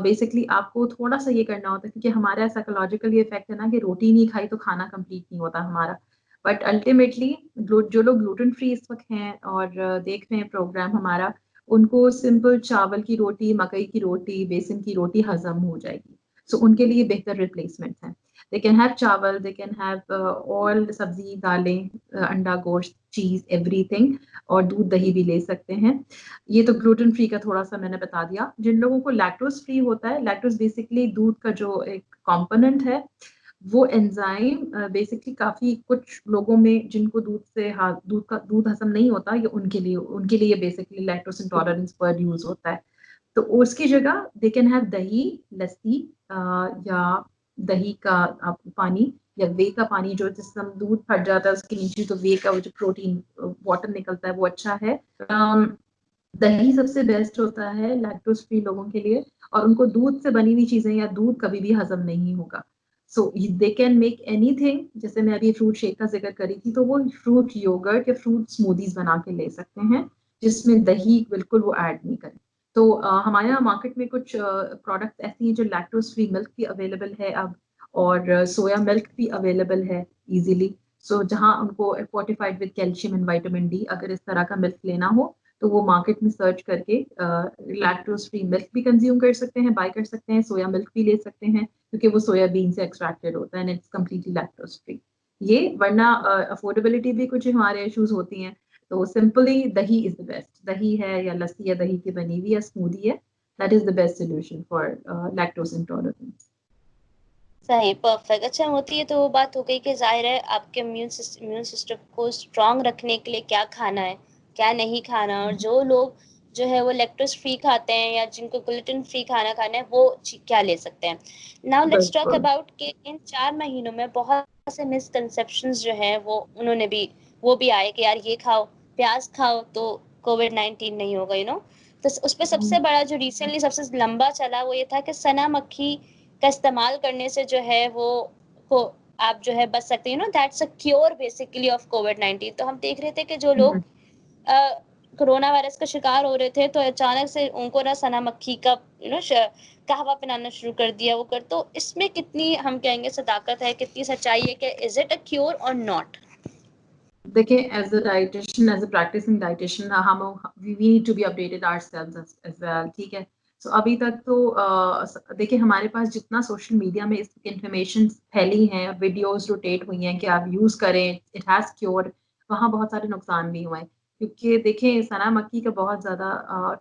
बेसिकली आपको थोड़ा सा ये करना होता है, क्योंकि हमारा साइकोलॉजिकल ये इफेक्ट है ना कि रोटी नहीं खाई तो खाना कंप्लीट नहीं होता हमारा। बट अल्टीमेटली जो लोग ग्लूटेन फ्री इस वक्त हैं और देख रहे हैं प्रोग्राम हमारा, उनको सिंपल चावल की रोटी, मकई की रोटी, बेसन की रोटी हजम हो जाएगी। सो उनके लिए बेहतर रिप्लेसमेंट है। दे कैन हैव चावल, दे कैन हैव ऑल सब्जी, दालें, अंडा, गोश्त, चीज, एवरीथिंग, और दूध दही भी ले सकते हैं। ये तो ग्लूटेन फ्री का थोड़ा सा मैंने बता दिया। जिन लोगों को लैक्टोज फ्री होता है, लैक्टोज बेसिकली दूध का जो एक कंपोनेंट है, वो एंजाइम बेसिकली काफी कुछ लोगों में जिनको दूध हजम नहीं होता, ये उनके लिए basically lactose intolerance word use होता है। तो उसकी जगह दे कैन हैव दही, लस्सी, या दही का पानी, या वे का पानी, जो जिससे हम दूध फट जाता है उसके नीचे, तो वे का वो जो प्रोटीन वाटर निकलता है वो अच्छा है। दही सबसे बेस्ट होता है लैक्टोज फ्री लोगों के लिए, और उनको दूध से बनी हुई चीजें या दूध कभी भी हजम नहीं होगा। सो दे कैन मेक एनीथिंग, जैसे मैं अभी फ्रूट शेक का जिक्र करी थी, तो वो फ्रूट योगर्ट या फ्रूट स्मूदीज बना के ले सकते हैं, जिसमें दही बिल्कुल वो ऐड नहीं करें। तो हमारे यहाँ मार्केट में कुछ प्रोडक्ट्स ऐसी हैं जो लैक्टोज फ्री मिल्क भी अवेलेबल है अब, और सोया मिल्क भी अवेलेबल है इजीली। सो जहाँ उनको fortified with calcium and vitamin D, अगर इस तरह का मिल्क लेना हो तो वो मार्केट में सर्च करके लैक्टोज फ्री मिल्क भी कंज्यूम कर सकते हैं, बाय कर सकते हैं, सोया मिल्क भी ले सकते हैं, क्योंकि वो सोयाबीन से एक्सट्रैक्टेड होता है and it's completely lactose free. ये वरना अफोर्डेबिलिटी भी कुछ हमारे इश्यूज होती हैं, तो सिंपली दही इज द बेस्ट। दही है या लस्सी या दही की बनी हुई या स्मूदी है, that is the best solution for lactose intolerance. सही, परफेक्ट। अच्छा होती है, तो वो बात हो गई कि जाहिर है आपके इम्यून सिस्टम को स्ट्रांग रखने के लिए क्या खाना है, क्या नहीं खाना, और जो लोग जो है वो लैक्टोज फ्री खाते हैं या जिनको ग्लूटेन फ्री खाना खाना है, वो क्या ले सकते हैं। नाउ लेट्स टॉक बिल्कुल। अबाउट कि इन 4 महीनों में बहुत से मिसकंसेप्शंस जो हैं वो भी आए कि यार ये खाओ, प्याज खाओ तो कोविड-19 नहीं होगा, तो उस पे सबसे बड़ा जो रिसेंटली सबसे लंबा चला वो ये था कि सना मक्खी का इस्तेमाल करने से जो है को आप जो है बच सकते हैं, that's a cure basically of कोविड-19। तो हम देख रहे थे कि जो लोग कोरोना वायरस का शिकार हो रहे थे, तो अचानक से उनको ना सना मक्खी का कहवा पिलाना शुरू कर दिया, तो इसमें कितनी हम कहेंगे सदाकत है, कितनी सच्चाई है कि इज इट अ क्योर और नॉट। देखिए, as a dietitian, as a practising dietitian, हम we need to be updated ourselves as well, ठीक है। सो अभी तक तो देखिए हमारे पास जितना सोशल मीडिया में इस इंफॉर्मेशन फैली हैं, वीडियोस रोटेट हुई हैं कि आप यूज करें, इट हैज क्योर, वहाँ बहुत सारे नुकसान भी हुए हैं। क्योंकि देखें, सना मक्खी का बहुत ज्यादा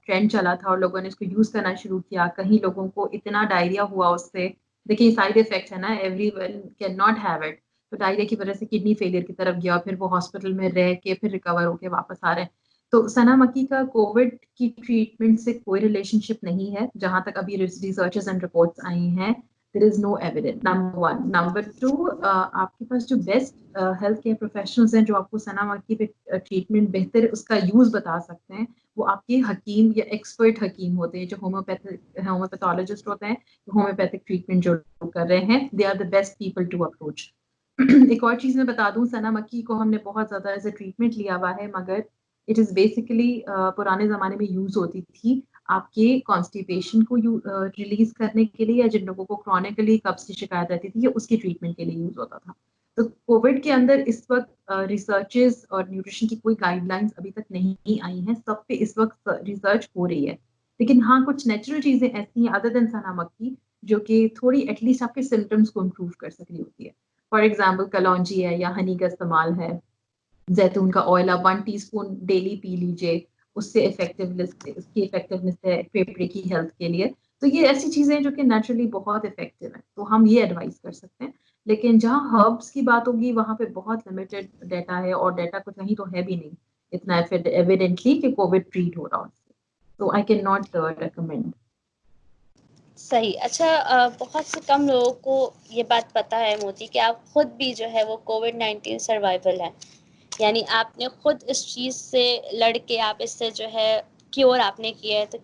ट्रेंड चला था और लोगों ने इसको यूज करना शुरू किया, कहीं लोगों को इतना डायरिया हुआ उससे। देखिए साइड इफेक्ट है ना, everyone can not have it. तो डायरिया की वजह से किडनी फेलियर की तरफ गया, फिर वो हॉस्पिटल में रह के फिर रिकवर होके वापस आ रहे हैं। तो सना मक्खी का कोविड की ट्रीटमेंट से कोई रिलेशनशिप नहीं है, जहां तक अभी रिसर्चेस एंड रिपोर्ट्स आई हैं। There is no evidence, number one. Number two, आपके पास जो बेस्ट हेल्थ केयर प्रोफेशनल्स हैं जो आपको सना मक्खी पे ट्रीटमेंट बेहतर उसका यूज बता सकते हैं, वो आपके हकीम या एक्सपर्ट हकीम होते हैं, जो होम्योपैथोलॉजिस्ट होते हैं, होम्योपैथिक ट्रीटमेंट जो कर रहे हैं, they are the best people to approach. एक और चीज मैं बता दूं, सना मक्खी को हमने बहुत ज्यादा एज ए ट्रीटमेंट लिया हुआ है, मगर इट इज बेसिकली पुराने जमाने में यूज होती थी आपके कॉन्स्टिपेशन को रिलीज करने के लिए, या जिन लोगों को क्रॉनिकली कब्ज की शिकायत रहती थी, ये उसकी ट्रीटमेंट के लिए यूज होता था। तो कोविड के अंदर इस वक्त रिसर्चेस और न्यूट्रिशन की कोई गाइडलाइंस अभी तक नहीं आई हैं, सब पे इस वक्त रिसर्च हो रही है। लेकिन हाँ, कुछ नेचुरल चीजें ऐसी हैं अदर देन सना मक्खी, जो कि थोड़ी एटलीस्ट आपके सिम्टम्स को इम्प्रूव कर सक रही होती है। फॉर एग्जाम्पल कलौंजी है या हनी का इस्तेमाल है, जैतून का ऑयल आप 1 टीस्पून डेली पी लीजिए, उससे उसकी इफेक्टिवनेस है फेफड़े की हेल्थ के लिए। तो ये ऐसी चीजें हैं जो कि नेचुरली बहुत इफेक्टिव है, तो हम ये एडवाइस कर सकते हैं। लेकिन जहाँ हर्ब्स की बात होगी वहां पे बहुत लिमिटेड डाटा है, और डाटा कुछ कहीं तो है भी नहीं इतना एविडेंटली कि कोविड ट्रीट हो रहा हो। तो आई कैन नॉट रिकमेंड। सही। अच्छा, बहुत से कम लोगों को ये बात पता है मोती कि आप खुद भी जो है वो कोविड-19 सर्वाइवल हैं। यानी आपने खुद इस चीज़ से लड़ के आप इससे जो है क्योर आपने किया है। तो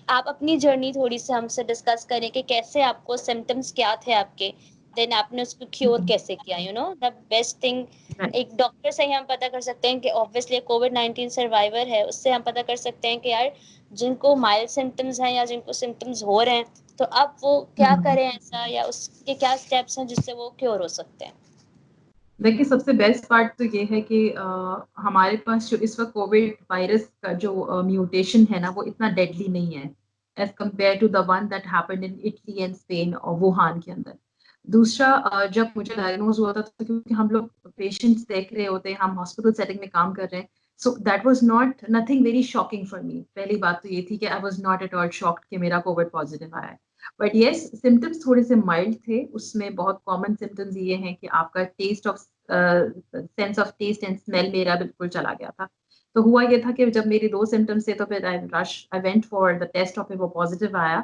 आप अपनी जर्नी थोड़ी-सी हमसे डिस्कस करें कि कैसे आपको सिम्पटम्स क्या थे आपके, देन आपने उसको क्योर कैसे किया, द बेस्ट थिंग। Right. एक डॉक्टर से ही हम पता कर सकते हैं कि ऑब्वियसली कोविड-19 सर्वाइवर है, उससे हम पता कर सकते हैं कि यार जिनको माइल्ड सिम्पटम्स हैं या जिनको सिम्पटम्स हो रहे हैं, तो अब वो क्या करें ऐसा, या उसके क्या स्टेप्स हैं जिससे वो क्योर हो सकते हैं? देखिए, सबसे बेस्ट पार्ट तो ये है कि हमारे पास जो इस वक्त कोविड वायरस का जो म्यूटेशन है ना, वो इतना डेडली नहीं है as compared to the one that happened in Italy and Spain और वुहान के अंदर। दूसरा, जब मुझे डायग्नोज हुआ था, तो क्योंकि हम लोग पेशेंट्स देख रहे होते हैं, हम हॉस्पिटल सेटिंग में काम कर रहे हैं, so that was not nothing very shocking for me. पहली बात तो ये थी कि आई was not at all shocked कि मेरा कोविड पॉजिटिव आया है। बट येस, सिम्टम्स थोड़े से माइल्ड थे। उसमें बहुत कॉमन सिम्टम्स ये हैं कि आपका taste of sense of taste and smell मेरा बिल्कुल चला गया था। तो हुआ ये था कि जब मेरे 2 सिम्पटम्स थे, तो फिर I went for the test और फिर वो पॉजिटिव आया।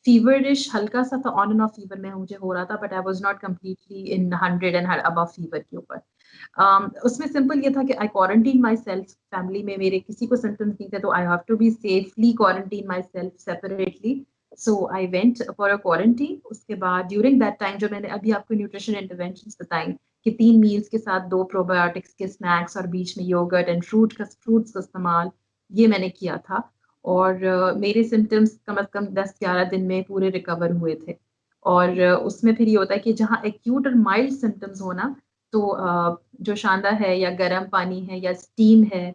फीवरिश हल्का सा था, ऑन एंड ऑफ फीवर में मुझे हो रहा था, but I was not completely in 100 and above fever के ऊपर। उसमें सिंपल ये था कि I quarantine myself. Family में मेरे किसी को सिम्टम्स नहीं थे, तो I have to be safely quarantine myself separately. So I went for a quarantine. उसके बाद ड्यूरिंग दैट टाइम जो मैंने अभी आपको न्यूट्रिशन इंटरवेंशंस बताई कि 3 मील्स के साथ 2 प्रोबायोटिक्स के स्नैक्स और बीच में योगर्ट एंड फ्रूट्स का इस्तेमाल, ये मैंने किया था। और मेरे सिम्टम्स कम से कम 10-11 दिन में पूरे रिकवर हुए थे। और उसमें फिर ये होता है कि जहाँ एक्यूट और माइल्ड सिम्टम्स होना, तो जो शांदा है या गर्म पानी है या स्टीम है,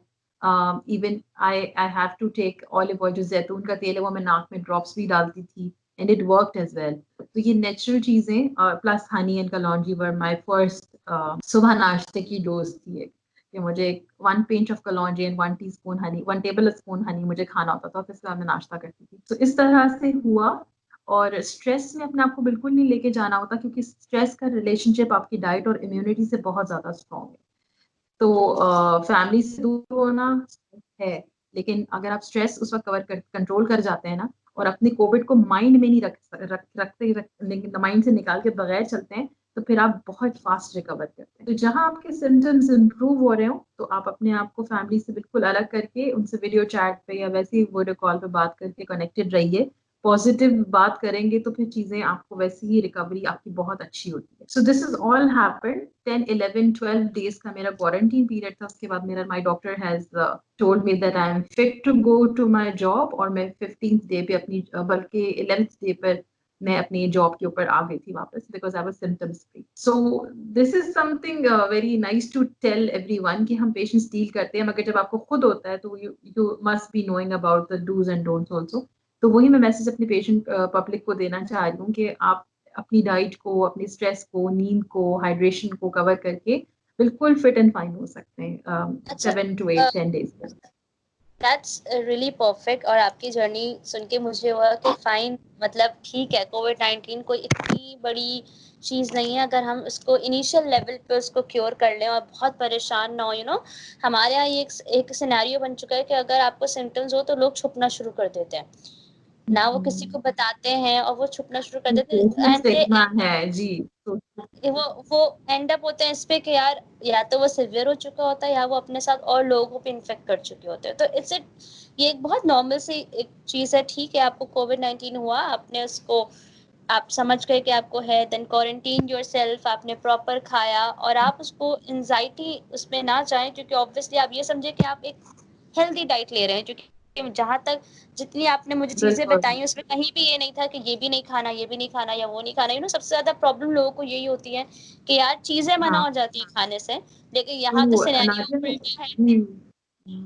even I have to take olive oil, जो जैतून का तेल है, वो मैं नाक में ड्रॉप्स भी डालती थी, and it worked as well. तो ये नेचुरल चीजें प्लस हनी एंड कलौंजी वर माय फर्स्ट सुबह नाश्ते की डोज थी एक, कि मुझे 1 पिंच ऑफ कलौंजी and 1 teaspoon honey, 1 tablespoon honey मुझे खाना होता था, फिर उसके बाद मैं नाश्ता करती थी। तो इस तरह से हुआ। और स्ट्रेस में अपने आप को बिल्कुल नहीं लेके जाना होता, क्योंकि स्ट्रेस का रिलेशनशिप आपकी डाइट और इम्यूनिटी से बहुत ज्यादा स्ट्रॉन्ग है। तो फैमिली से दूर होना है, लेकिन अगर आप स्ट्रेस उस वक्त कंट्रोल कर जाते हैं ना, और अपने कोविड को माइंड में नहीं रखते, माइंड से निकाल के बगैर चलते हैं, तो फिर आप बहुत फास्ट रिकवर करते हैं। तो जहां आपके सिम्टम्स इंप्रूव हो रहे हो, तो आप अपने आप को फैमिली से बिल्कुल अलग करके उनसे वीडियो चैट पे या वैसे ही वीडियो कॉल पे बात करके कनेक्टेड रहिए। पॉजिटिव बात करेंगे तो फिर चीजें आपको वैसे ही रिकवरी आपकी बहुत अच्छी होती है। So this is all happened. 10, 11, 12 days का मेरा क्वारंटीन पीरियड था। उसके बाद मेरा my doctor has told me that I am fit to go to my job, और मैं 15th डे पे अपनी बल्कि 11th डे पर मैं अपनी जॉब के ऊपर आ गई थी वापस, because I was symptoms free. So this is something very nice to tell everyone कि हम पेशेंट्स डील करते हैं, मगर जब आपको खुद होता है तो you must be knowing about the dos and don'ts also. तो वही मैं मैसेज अपनी पेशेंट पब्लिक को देना चाह रही हूँ कि आप अपनी डाइट को, अपनी स्ट्रेस को, नींद को, हाइड्रेशन को कवर करके बिल्कुल फिट एंड फाइन हो सकते हैं अच्छा, 7 to 8, 10 days तक। That's really perfect. और आपकी जर्नी सुन के मुझे हुआ कि फाइन, मतलब ठीक है, कोविड-19 कोई इतनी बड़ी चीज़ नहीं है अगर हम उसको इनिशियल लेवल पे उसको क्योर कर लें और बहुत परेशान ना हो। हमारे यहाँ ये एक सिनेरियो बन चुका है कि अगर आपको सिम्टम्स हो तो लोग छुपना शुरू कर देते हैं, ना वो किसी को बताते हैं और वो छुपना शुरू कर देते हैं, एंड दे स्टिग्मा है जी। तो वो एंड अप होते हैं इस पे कि यार या तो वो सिवियर हो चुका होता है या वो अपने साथ और लोगों को इन्फेक्ट कर चुके होते हैं। तो ये एक बहुत नॉर्मल सी एक चीज है। ठीक है, आपको कोविड-19 हुआ, आपने उसको आप समझ गए कि आपको है, देन क्वारंटीन योरसेल्फ, आपने प्रॉपर खाया, और आप उसको एंजाइटी उसमें ना जाएं, क्योंकि ऑब्वियसली आप ये समझे कि आप एक हेल्दी डाइट ले रहे हैं। क्योंकि जहाँ तक जितनी आपने मुझे चीजें बिल्कुल। बताई उसमें कहीं भी ये नहीं था कि ये भी नहीं खाना, ये भी नहीं खाना या वो नहीं खाना। सबसे ज्यादा प्रॉब्लम लोगों को यही होती है कि यार चीजें मना हाँ, हो जाती है खाने से, लेकिन यहाँ तो ट्रू सिनेरियो अनाया, उल्टा है।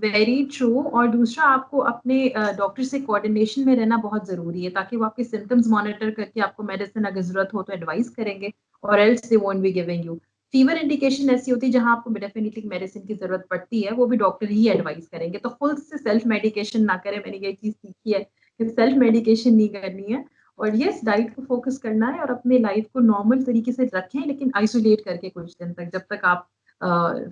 Very true. और दूसरा, आपको अपने डॉक्टर से कोऑर्डिनेशन में रहना बहुत जरूरी है, ताकि वो आपके सिम्टम्स मॉनिटर करके आपको मेडिसिन अगर जरूरत हो तो एडवाइस करेंगे, और else they won't be giving you. Fever indication ऐसी होती है जहां आपको डेफिनेटली मेडिसिन की जरूरत पड़ती है, वो भी डॉक्टर ही एडवाइस करेंगे। तो खुद से सेल्फ मेडिकेशन ना करें। मैंने ये चीज सीखी है कि सेल्फ मेडिकेशन नहीं करनी है, और यस, डाइट को फोकस करना है और अपने लाइफ को नॉर्मल तरीके से रखें, लेकिन आइसोलेट करके कुछ दिन तक, जब तक आप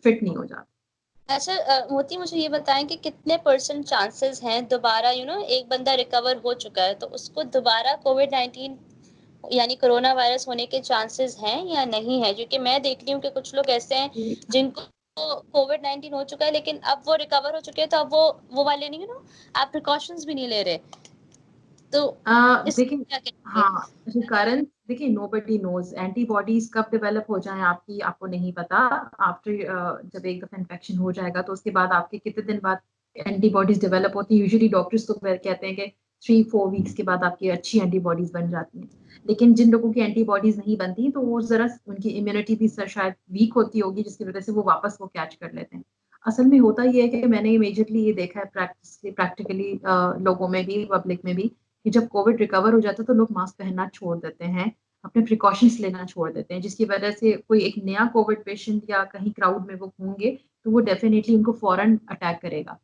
फिट नहीं हो जाते। अच्छा मोती मुझे ये बताएं कि कितने परसेंट चांसेस हैं दोबारा एक बंदा रिकवर हो चुका है तो उसको दोबारा कोविड-19 यानी कोरोना वायरस होने के चांसेस हैं या नहीं है? क्योंकि मैं देख रही हूँ कि कुछ लोग ऐसे हैं जिनको कोविड-19 हो चुका है लेकिन अब वो रिकवर हो चुके हैं तो अब वो वाले नहीं आप प्रिकॉशंस भी नहीं ले रहे। तो इस देखिए, क्या कहेंगे? हाँ, रिकरेंस देखिए, नोबडी नोज एंटीबॉडीज कब डेवलप हो जाएं आपकी, आपको नहीं पता। आफ्टर जब एक दफा इन्फेक्शन हो जाएगा तो उसके बाद आपके कितने दिन बाद एंटीबॉडीज डेवलप होती है। यूजुअली डॉक्टर्स तो कहते हैं कि 3-4 वीक्स के बाद आपकी अच्छी एंटीबॉडीज बन जाती हैं। लेकिन जिन लोगों की एंटीबॉडीज नहीं बनती तो वो जरा उनकी इम्यूनिटी भी शायद वीक होती होगी, जिसकी वजह से वो वापस वो कैच कर लेते हैं। असल में होता ये है कि मैंने मेजरली ये देखा है प्रैक्टिकली लोगों में भी, पब्लिक में भी, कि जब कोविड रिकवर हो जाता है तो लोग मास्क पहनना छोड़ देते हैं, अपने प्रिकॉशंस लेना छोड़ देते हैं, जिसकी वजह से कोई एक नया कोविड पेशेंट या कहीं क्राउड में वो होंगे तो वो डेफिनेटली उनको फौरन अटैक करेगा,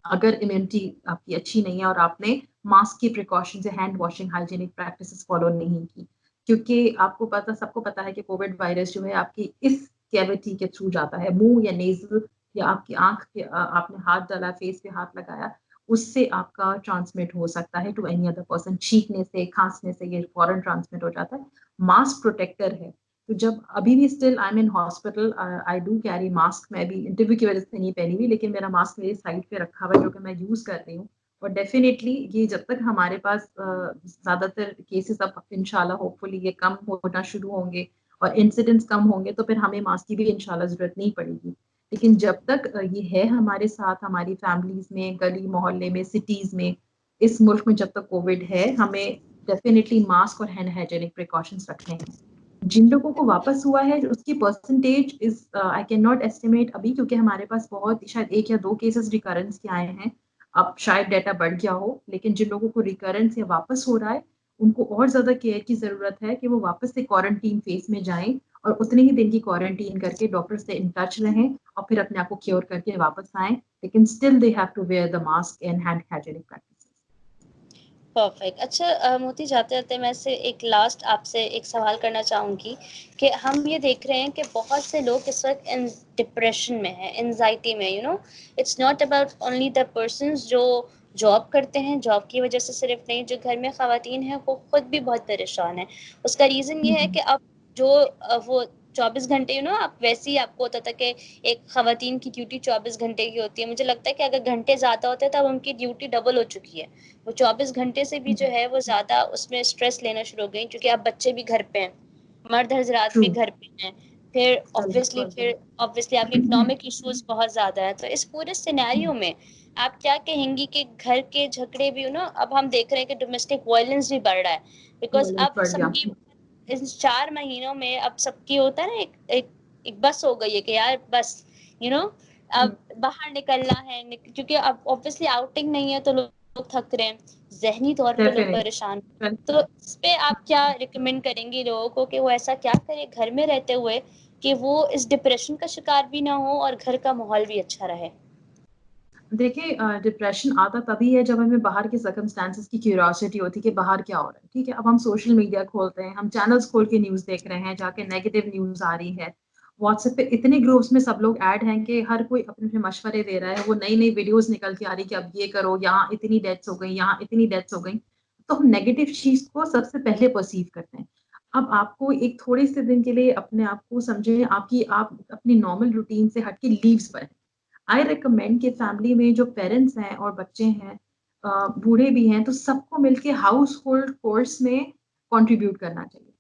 अगर इम्यूनिटी आपकी अच्छी नहीं है और आपने मास्क की प्रिकॉशंस या hand washing hygienic practices follow नहीं की। क्योंकि आपको पता, सबको पता है कि कोविड वायरस जो है आपकी इस कैविटी के थ्रू जाता है, मुंह या नेजल या आपकी आंख के, आपने हाथ डाला, फेस पे हाथ लगाया, उससे आपका ट्रांसमिट हो सकता है टू एनी अदर पर्सन। छींकने से, खांसने से ये फॉरन ट्रांसमिट हो जाता है। मास्क प्रोटेक्टर है। तो जब अभी भी still I am in hospital, I do carry mask. मैं भी इंटरव्यू की वजह से नहीं पहनी हुई, लेकिन मेरा मास्क मेरे साइड पे रखा हुआ है जो कि मैं यूज कर रही हूँ। और डेफिनेटली ये जब तक हमारे पास ज्यादातर केसेस अब इंशाल्लाह होपफुली ये कम होना शुरू होंगे और इंसिडेंट्स कम होंगे तो फिर हमें मास्क की भी इंशाल्लाह जरूरत नहीं पड़ेगी। लेकिन जब तक ये है हमारे साथ, हमारी फैमिलीज में, गली मोहल्ले में, सिटीज में, इस मुल्क में जब तक कोविड है, हमें डेफिनेटली मास्क और हैंड हाइजीनिक प्रिकॉशंस रखने हैं। जिन लोगों को वापस हुआ है उसकी percentage is I can not estimate अभी, क्योंकि हमारे पास बहुत शायद 1 या 2 केसेस रिकरेंस के आए हैं। अब शायद डाटा बढ़ गया हो, लेकिन जिन लोगों को रिकरेंस या वापस हो रहा है उनको और ज्यादा केयर की जरूरत है कि वो वापस से क्वारंटीन फेज में जाएं और उतने ही दिन की क्वारंटीन करके डॉक्टर से इन टच रहें और फिर अपने आप को क्योर करके वापस आएं। लेकिन still they have to wear the mask and hand hygienic practices. Perfect. अच्छा मोती जाते जाते मैं से एक लास्ट आपसे एक सवाल करना चाहूँगी कि हम ये देख रहे हैं कि बहुत से लोग इस वक्त डिप्रेशन में हैं, एंजाइटी में। It's not about only the persons जो जॉब करते हैं, जॉब की वजह से सिर्फ नहीं, जो घर में ख़वातीन हैं वो खुद भी बहुत परेशान हैं। उसका रीज़न ये है कि अब जो वो 24 घंटे आप वैसे ही आपको होता था कि एक ख़वातीन की ड्यूटी 24 घंटे की होती है। मुझे लगता है कि अगर घंटे ज़्यादा होते हैं तो अब उनकी ड्यूटी डबल हो चुकी है। वो 24 घंटे से भी जो है वो ज़्यादा उसमें स्ट्रेस लेना शुरू हो गई, क्योंकि अब बच्चे भी घर पे हैं, मर्द हज़रात ट्रू। भी घर पे हैं। फिर ऑब्वियसली आपके इकोनॉमिक इश्यूज़ बहुत ज़्यादा हैं। तो इस पूरे सिनेरियो में आप क्या कहेंगी कि घर के झगड़े भी अब हम देख रहे हैं कि डोमेस्टिक वायलेंस भी बढ़ रहा है, बिकॉज़ अब बढ़ गया। सबकी इन 4 महीनों में अब सबकी होता है ना एक एक एक बस हो गई है कि यार बस यू नो अब बाहर निकलना है, क्योंकि अब ऑब्वियसली आउटिंग नहीं है तो लोग थक रहे हैं, ज़हनी तौर पे लोग परेशान। तो इस पे आप क्या रिकमेंड करेंगी लोगों को कि वो ऐसा क्या करे घर में रहते हुए कि वो इस डिप्रेशन का शिकार भी ना हो और घर का माहौल भी अच्छा रहे? देखिए, डिप्रेशन आता तभी है जब हमें बाहर के सर्कमस्टांसेस की क्यूरियोसिटी होती है कि बाहर क्या हो रहा है। ठीक है, अब हम सोशल मीडिया खोलते हैं, हम चैनल्स खोल के न्यूज़ देख रहे हैं, जाके नेगेटिव न्यूज़ आ रही है। व्हाट्सएप पे इतने ग्रुप्स में सब लोग ऐड हैं कि हर कोई अपने अपने मशवरे दे रहा है, वो नई नई वीडियोस निकल के आ रही कि अब ये करो, यहाँ इतनी डेथ्स हो गई, यहाँ इतनी डेथ्स हो गई। तो हम नेगेटिव चीज को सबसे पहले परसीव करते हैं। अब आपको एक थोड़े से दिन के लिए अपने आप को समझे, आप अपनी नॉर्मल रूटीन से हट के लीव्स पर हैं। आई रिकमेंड कि फैमिली में जो पेरेंट्स हैं और बच्चे हैं, बूढ़े भी हैं, तो सबको मिलके हाउस होल्ड कोर्स में कंट्रीब्यूट करना चाहिए।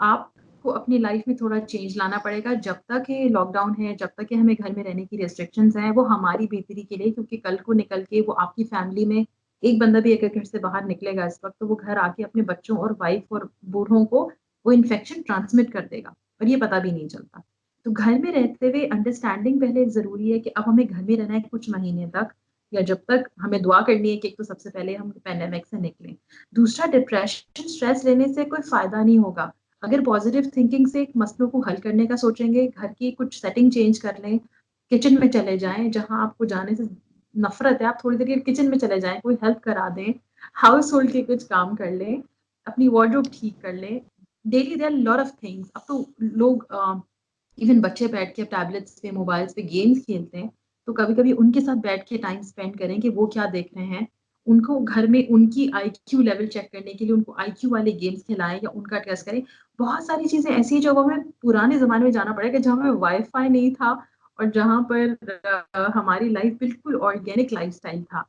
आपको अपनी लाइफ में थोड़ा चेंज लाना पड़ेगा। जब तक ये लॉकडाउन है, जब तक ये हमें घर में रहने की रेस्ट्रिक्शंस हैं, वो हमारी बेहतरी के लिए, क्योंकि कल को निकल के वो आपकी फैमिली में एक बंदा भी अगर घर से बाहर निकलेगा इस वक्त, तो वो घर आके अपने बच्चों और वाइफ और बूढ़ों को वो इन्फेक्शन ट्रांसमिट कर देगा और ये पता भी नहीं चलता। तो घर में रहते हुए अंडरस्टैंडिंग पहले जरूरी है कि अब हमें घर में रहना है कुछ महीने तक, या जब तक हमें दुआ करनी है कि एक तो सबसे पहले हम पैंडेमिक से निकलें। दूसरा, डिप्रेशन स्ट्रेस लेने से कोई फायदा नहीं होगा। अगर पॉजिटिव थिंकिंग से मसलों को हल करने का सोचेंगे, घर की कुछ सेटिंग चेंज कर लें, किचन में चले जाएं, जहां आपको जाने से नफरत है आप थोड़ी देर किचन में चले जाएं, कोई हेल्प करा दें, हाउस होल्ड के कुछ काम कर लें, अपनी वार्डरोब ठीक कर लें। Daily there lot of things. अब तो लोग इवन बच्चे बैठ के टैबलेट्स पे, मोबाइल्स पे गेम्स खेलते हैं। तो कभी-कभी उनके साथ बैठ के टाइम स्पेंड करें कि वो क्या देख रहे हैं। उनको घर में उनकी आईक्यू लेवल चेक करने के लिए उनको आईक्यू वाले गेम्स खिलाएँ या उनका टेस्ट करें। बहुत सारी चीज़ें ऐसी जगहों में पुराने ज़माने में जाना पड़ेगा जहाँ पे वाई-फाई नहीं था और जहाँ पर हमारी लाइफ बिल्कुल ऑर्गेनिक लाइफ़स्टाइल था,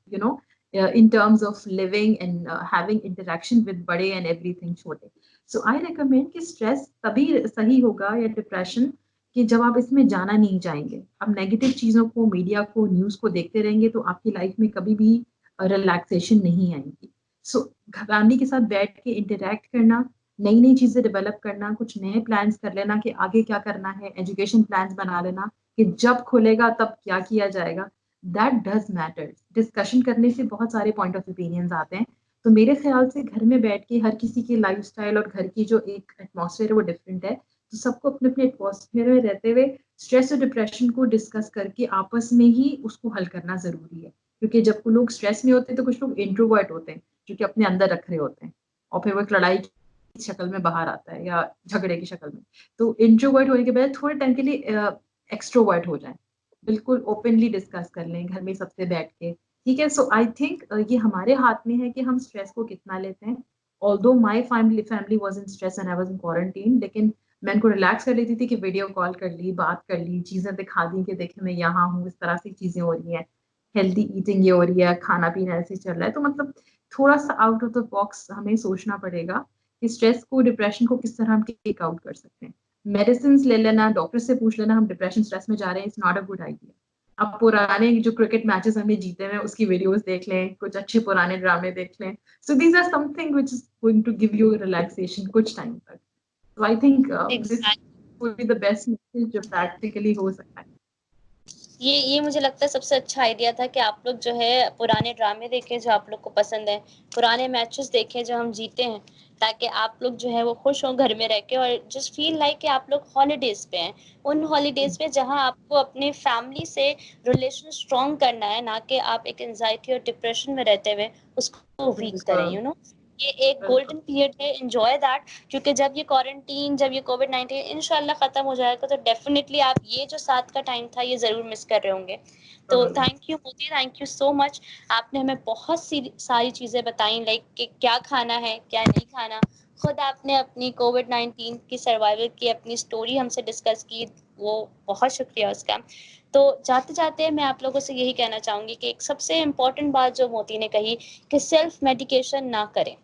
in terms of living and having interaction with बड़े and everything छोटे। So I recommend कि स्ट्रेस तभी सही होगा या डिप्रेशन कि जब आप इसमें जाना नहीं चाहेंगे। अब नेगेटिव चीज़ों को, मीडिया को, न्यूज़ को देखते रहेंगे तो आपकी लाइफ में कभी भी रिलैक्सेशन नहीं आएगी। सो फैमिली के साथ बैठ के इंटरैक्ट करना, नई-नई चीज़ें डेवलप करना, कुछ नए प्लान्स कर लेना कि आगे क्या करना है, एजुकेशन प्लान्स बना लेना कि जब खुलेगा तब क्या किया जाएगा, दैट डज़ मैटर। डिस्कशन करने से बहुत सारे पॉइंट ऑफ ओपिनियंस आते हैं। तो मेरे ख़्याल से घर में बैठ के हर किसी की लाइफ़स्टाइल और घर की जो एक एटमॉस्फेयर है वो डिफरेंट है। तो सबको अपने-अपने एटमॉस्फेयर में रहते हुए स्ट्रेस और डिप्रेशन को डिस्कस करके आपस में ही उसको हल करना ज़रूरी है। क्योंकि जब को लोग स्ट्रेस में होते हैं तो कुछ लोग इंट्रोवर्ट होते हैं, जो कि अपने अंदर रख रहे होते हैं और फिर वो एक लड़ाई की शक्ल में बाहर आता है या झगड़े की शक्ल में। तो इंट्रोवर्ट होने के बजाय थोड़े टाइम के लिए एक्सट्रोवर्ट हो जाएँ। बिल्कुल ओपनली डिस्कस कर लें घर में सबसे बैठ के, ठीक है? सो आई थिंक ये हमारे हाथ में है कि हम स्ट्रेस को कितना लेते हैं। Although my family was in stress and I was in quarantine, लेकिन मैं उनको रिलैक्स कर लेती थी कि वीडियो कॉल कर ली, बात कर ली, चीज़ें दिखा दी कि देखिए मैं यहाँ हूँ, इस तरह से चीज़ें हो रही हैं। हेल्दी ईटिंग ये हो रही है, खाना-पीना ऐसे चल रहा है। तो मतलब थोड़ा-सा आउट ऑफ द बॉक्स हमें सोचना पड़ेगा कि स्ट्रेस को, डिप्रेशन को किस तरह हम टेक आउट कर सकते हैं। मेडिसिन्स ले लेना, डॉक्टर से पूछ लेना हम डिप्रेशन, स्ट्रेस में जा रहे हैं, it's not a good idea. आप पुराने जो क्रिकेट मैचेस हमने जीते हुए हैं, उसकी वीडियोज़ देख लें, कुछ अच्छे पुराने ड्रामे देख लें। So these are something which is going to give you relaxation कुछ टाइम तक। So I think this exact would be the best message जो practically हो सकता है। ये मुझे लगता है सबसे अच्छा आइडिया था कि आप लोग जो है पुराने ड्रामे देखें जो आप लोग को पसंद है, पुराने मैचेस देखें जो हम जीते हैं, ताकि आप लोग जो है वो खुश हों घर में रह के और जस्ट फील लाइक कि आप लोग हॉलिडेज़ पे हैं। उन हॉलिडेज़ पे जहाँ आपको अपने फैमिली से रिलेशन स्ट्रॉन्ग करना है, ना कि आप एक एंग्ज़ायटी और डिप्रेशन में रहते हुए उसको वीक करें, बिल्कुल, ये एक बिल्कुल। गोल्डन पीरियड है, एन्जॉय दैट। क्योंकि जब ये क्वारंटीन, जब ये कोविड-19 इंशाल्लाह खत्म हो जाएगा तो डेफिनिटली आप ये जो साथ का टाइम था ये ज़रूर मिस कर रहे होंगे। तो thank you Modi, thank you so much. आपने हमें बहुत सी सारी चीज़ें बताई लाइक कि क्या खाना है, क्या नहीं खाना। खुद आपने अपनी कोविड-19 की सर्वाइवल की अपनी स्टोरी हमसे डिस्कस की, वो बहुत शुक्रिया उसका। तो जाते-जाते मैं आप लोगों से यही कहना चाहूँगी कि एक सबसे इम्पोर्टेंट बात जो मोदी ने कही कि सेल्फ मेडिकेशन ना करें।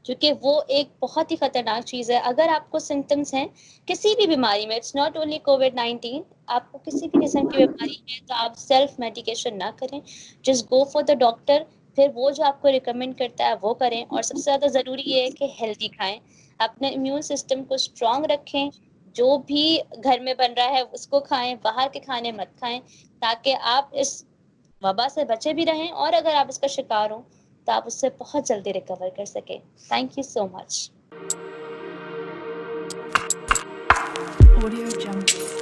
क्योंकि वो एक बहुत ही खतरनाक चीज़ है। अगर आपको सिम्पटम्स हैं किसी भी बीमारी में, इट्स नॉट ओनली कोविड-19, आपको किसी भी किस्म की बीमारी है तो आप सेल्फ मेडिकेशन ना करें। Just go for the doctor, फिर वो जो आपको रिकमेंड करता है वो करें और सबसे ज़्यादा ज़रूरी ये है कि हेल्दी खाएँ। अपने इम्यून सिस्टम को स्ट्रॉन्ग रखें, जो भी घर में बन रहा है उसको खाएँ, बाहर के खाने मत खाएँ, ताकि आप इस वबा से बचे भी रहें और अगर आप इसका शिकार हों, तो आप उससे बहुत जल्दी रिकवर कर सकें। Thank you so much. Audio Jungle.